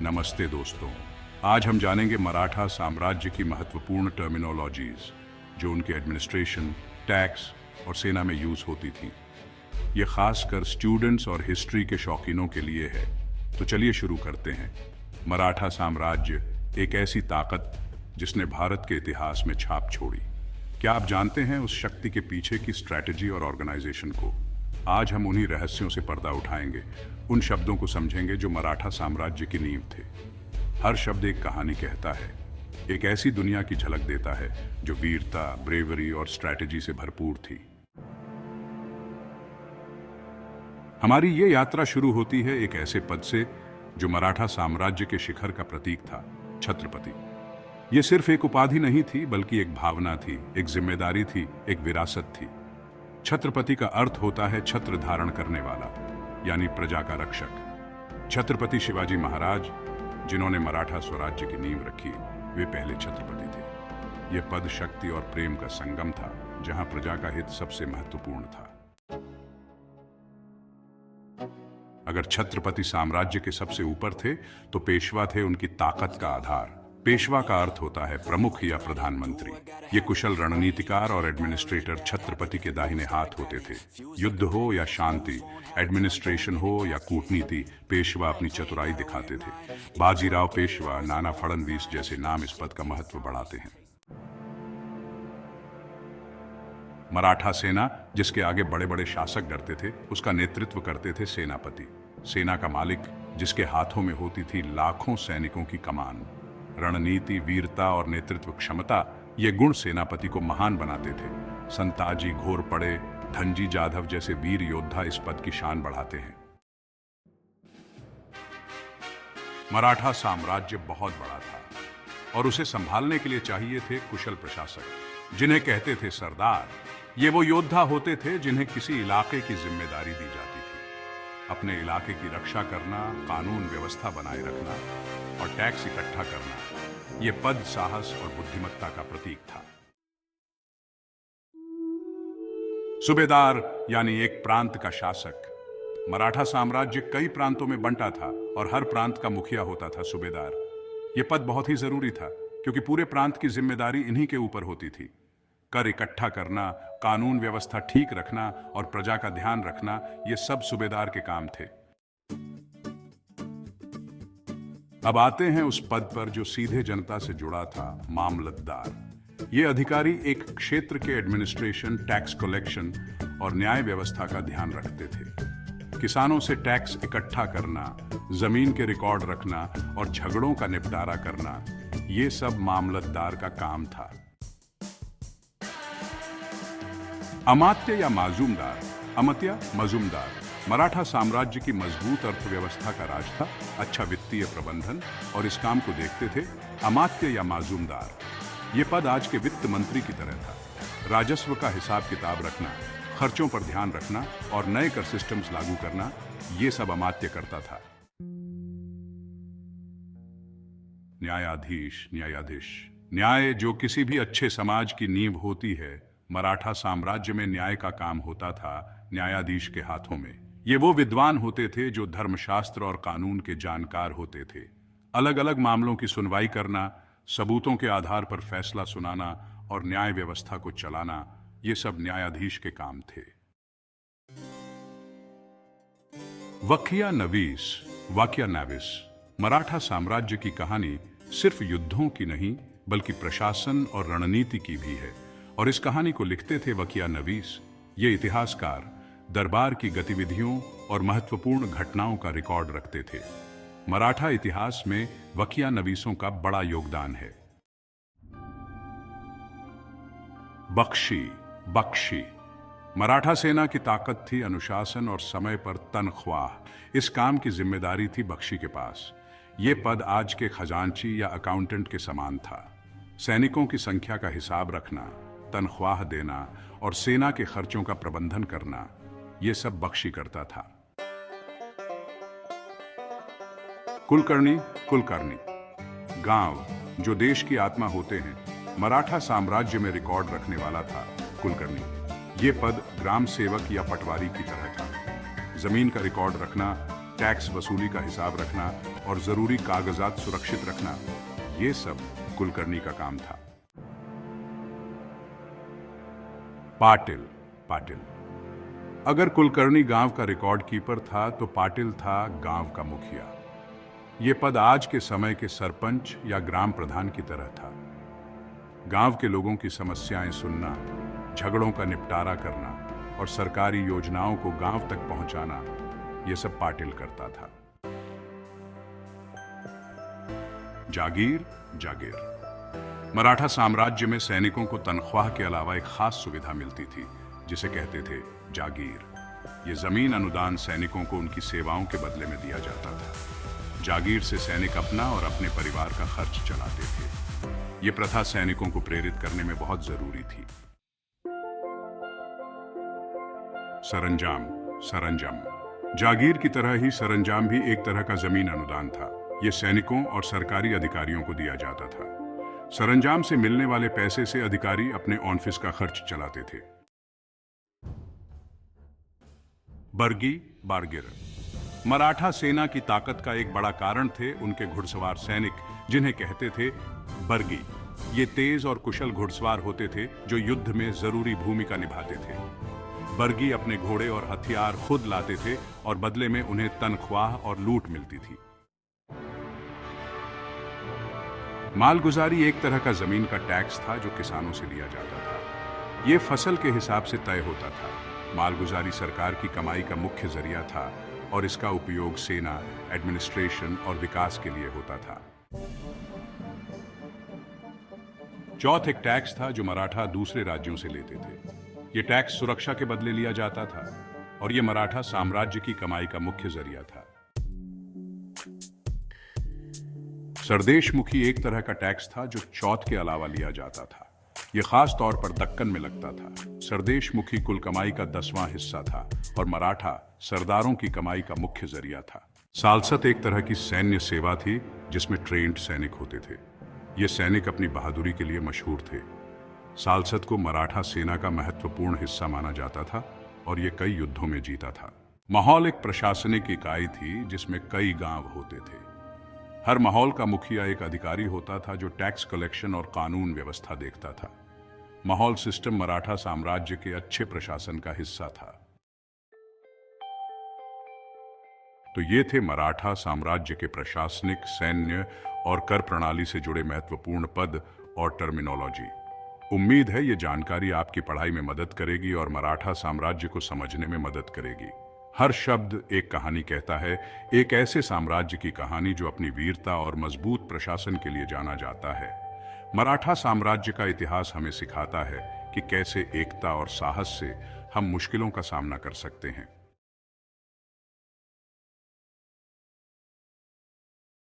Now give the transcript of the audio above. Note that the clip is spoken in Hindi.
नमस्ते दोस्तों। आज हम जानेंगे मराठा साम्राज्य की महत्वपूर्ण टर्मिनोलॉजीज जो उनके एडमिनिस्ट्रेशन, टैक्स और सेना में यूज होती थी। ये खासकर स्टूडेंट्स और हिस्ट्री के शौकीनों के लिए है। तो चलिए शुरू करते हैं। मराठा साम्राज्य एक ऐसी ताकत जिसने भारत के इतिहास में छाप छोड़ी। क्या आप जानते हैं उस शक्ति के पीछे की स्ट्रैटेजी और ऑर्गेनाइजेशन को? आज हम उन्हीं रहस्यों से पर्दा उठाएंगे, उन शब्दों को समझेंगे जो मराठा साम्राज्य की नींव थे। हर शब्द एक कहानी कहता है, एक ऐसी दुनिया की झलक देता है जो वीरता, ब्रेवरी और स्ट्रैटेजी से भरपूर थी। हमारी ये यात्रा शुरू होती है एक ऐसे पद से जो मराठा साम्राज्य के शिखर का प्रतीक था, छत्रपति। ये सिर्फ एक उपाधि नहीं थी, बल्कि एक भावना थी, एक जिम्मेदारी थी, एक विरासत थी। छत्रपति का अर्थ होता है छत्र धारण करने वाला, यानी प्रजा का रक्षक। छत्रपति शिवाजी महाराज, जिन्होंने मराठा स्वराज्य की नींव रखी, वे पहले छत्रपति थे। यह पद शक्ति और प्रेम का संगम था, जहां प्रजा का हित सबसे महत्वपूर्ण था। अगर छत्रपति साम्राज्य के सबसे ऊपर थे, तो पेशवा थे उनकी ताकत का आधार। पेशवा का अर्थ होता है प्रमुख या प्रधानमंत्री। ये कुशल रणनीतिकार और एडमिनिस्ट्रेटर छत्रपति के दाहिने हाथ होते थे। युद्ध हो या शांति, एडमिनिस्ट्रेशन हो या कूटनीति, पेशवा अपनी चतुराई दिखाते थे। बाजीराव पेशवा, नाना फड़नवीस जैसे नाम इस पद का महत्व बढ़ाते हैं। मराठा सेना, जिसके आगे बड़े बड़े शासक डरते थे, उसका नेतृत्व करते थे सेनापति। सेना का मालिक, जिसके हाथों में होती थी लाखों सैनिकों की कमान। रणनीति, वीरता और नेतृत्व क्षमता, ये गुण सेनापति को महान बनाते थे। संताजी घोरपड़े, धनजी जाधव जैसे वीर योद्धा इस पद की शान बढ़ाते हैं। मराठा साम्राज्य बहुत बड़ा था और उसे संभालने के लिए चाहिए थे कुशल प्रशासक, जिन्हें कहते थे सरदार। ये वो योद्धा होते थे जिन्हें किसी इलाके की जिम्मेदारी दी जाती थी। अपने इलाके की रक्षा करना, कानून व्यवस्था बनाए रखना और टैक्स इकट्ठा करना, यह पद साहस और बुद्धिमत्ता का प्रतीक था। सूबेदार यानी एक प्रांत का शासक। मराठा साम्राज्य कई प्रांतों में बंटा था और हर प्रांत का मुखिया होता था सूबेदार। यह पद बहुत ही जरूरी था, क्योंकि पूरे प्रांत की जिम्मेदारी इन्हीं के ऊपर होती थी। कर इकट्ठा करना, कानून व्यवस्था ठीक रखना और प्रजा का ध्यान रखना, ये सब सूबेदार के काम थे। अब आते हैं उस पद पर जो सीधे जनता से जुड़ा था, मामलतदार। ये अधिकारी एक क्षेत्र के एडमिनिस्ट्रेशन, टैक्स कलेक्शन और न्याय व्यवस्था का ध्यान रखते थे। किसानों से टैक्स इकट्ठा करना, जमीन के रिकॉर्ड रखना और झगड़ों का निपटारा करना, ये सब मामलतदार का काम था। अमात्य या माजूमदार, अमत्या मजूमदार, मराठा साम्राज्य की मजबूत अर्थव्यवस्था का राज था। अच्छा वित्तीय प्रबंधन और इस काम को देखते थे अमात्य या माजूमदार। ये पद आज के वित्त मंत्री की तरह था। राजस्व का हिसाब किताब रखना, खर्चों पर ध्यान रखना और नए कर सिस्टम्स लागू करना, ये सब अमात्य करता था। न्यायाधीश, न्यायाधीश, न्याय जो किसी भी अच्छे समाज की नींव होती है, मराठा साम्राज्य में न्याय का काम होता था न्यायाधीश के हाथों में। ये वो विद्वान होते थे जो धर्मशास्त्र और कानून के जानकार होते थे। अलग अलग मामलों की सुनवाई करना, सबूतों के आधार पर फैसला सुनाना और न्याय व्यवस्था को चलाना, ये सब न्यायाधीश के काम थे। वकिया नवीस, वाकिया नाविस, मराठा साम्राज्य की कहानी सिर्फ युद्धों की नहीं, बल्कि प्रशासन और रणनीति की भी है। और इस कहानी को लिखते थे वकिया नवीस। ये इतिहासकार दरबार की गतिविधियों और महत्वपूर्ण घटनाओं का रिकॉर्ड रखते थे। मराठा इतिहास में वकिया नवीसों का बड़ा योगदान है। बख्शी, बख्शी, मराठा सेना की ताकत थी अनुशासन और समय पर तनख्वाह। इस काम की जिम्मेदारी थी बख्शी के पास। यह पद आज के खजांची या अकाउंटेंट के समान था। सैनिकों की संख्या का हिसाब रखना, तनख्वाह देना और सेना के खर्चों का प्रबंधन करना, यह सब बख्शी करता था। कुलकर्णी, कुलकर्णी, गांव जो देश की आत्मा होते हैं, मराठा साम्राज्य में रिकॉर्ड रखने वाला था कुलकर्णी। ये पद ग्राम सेवक या पटवारी की तरह था। जमीन का रिकॉर्ड रखना, टैक्स वसूली का हिसाब रखना और जरूरी कागजात सुरक्षित रखना, ये सब कुलकर्णी का काम था। पाटिल पाटिल अगर कुलकर्णी गांव का रिकॉर्ड कीपर था तो पाटिल था गांव का मुखिया। ये पद आज के समय के सरपंच या ग्राम प्रधान की तरह था। गांव के लोगों की समस्याएं सुनना, झगड़ों का निपटारा करना और सरकारी योजनाओं को गांव तक पहुंचाना, यह सब पाटिल करता था। जागीर जागीर मराठा साम्राज्य में सैनिकों को तनख्वाह के अलावा एक खास सुविधा मिलती थी जिसे कहते थे जागीर। ये जमीन अनुदान सैनिकों को उनकी सेवाओं के बदले में दिया जाता था। जागीर से सैनिक अपना और अपने परिवार का खर्च चलाते थे। ये प्रथा सैनिकों को प्रेरित करने में बहुत जरूरी थी। सरंजाम सरंजाम जागीर की तरह ही सरंजाम भी एक तरह का जमीन अनुदान था। यह सैनिकों और सरकारी अधिकारियों को दिया जाता था। सरंजाम से मिलने वाले पैसे से अधिकारी अपने ऑफिस का खर्च चलाते थे। बर्गी बारगिर मराठा सेना की ताकत का एक बड़ा कारण थे उनके घुड़सवार सैनिक, जिन्हें कहते थे बर्गी। ये तेज और कुशल घुड़सवार होते थे जो युद्ध में जरूरी भूमिका निभाते थे। बर्गी अपने घोड़े और हथियार खुद लाते थे और बदले में उन्हें तनख्वाह और लूट मिलती थी। मालगुजारी एक तरह का जमीन का टैक्स था जो किसानों से लिया जाता था। यह फसल के हिसाब से तय होता था। मालगुजारी सरकार की कमाई का मुख्य जरिया था और इसका उपयोग सेना, एडमिनिस्ट्रेशन और विकास के लिए होता था। चौथ एक टैक्स था जो मराठा दूसरे राज्यों से लेते थे। यह टैक्स सुरक्षा के बदले लिया जाता था और यह मराठा साम्राज्य की कमाई का मुख्य जरिया था। सरदेशमुखी एक तरह का टैक्स था जो चौथ के अलावा लिया जाता था। यह खास तौर पर दक्कन में लगता था। सरदेशमुखी कुल कमाई का 10वां हिस्सा था और मराठा सरदारों की कमाई का मुख्य जरिया था। सालसत एक तरह की सैन्य सेवा थी जिसमें ट्रेंड सैनिक होते थे। ये सैनिक अपनी बहादुरी के लिए मशहूर थे। सालसत को मराठा सेना का महत्वपूर्ण हिस्सा माना जाता था और ये कई युद्धों में जीता था। माहौल एक प्रशासनिक इकाई थी जिसमें कई गांव होते थे। हर माहौल का मुखिया एक अधिकारी होता था जो टैक्स कलेक्शन और कानून व्यवस्था देखता था। माहौल सिस्टम मराठा साम्राज्य के अच्छे प्रशासन का हिस्सा था। तो ये थे मराठा साम्राज्य के प्रशासनिक, सैन्य और कर प्रणाली से जुड़े महत्वपूर्ण पद और टर्मिनोलॉजी। उम्मीद है ये जानकारी आपकी पढ़ाई में मदद करेगी और मराठा साम्राज्य को समझने में मदद करेगी। हर शब्द एक कहानी कहता है, एक ऐसे साम्राज्य की कहानी जो अपनी वीरता और मजबूत प्रशासन के लिए जाना जाता है। मराठा साम्राज्य का इतिहास हमें सिखाता है कि कैसे एकता और साहस से हम मुश्किलों का सामना कर सकते हैं।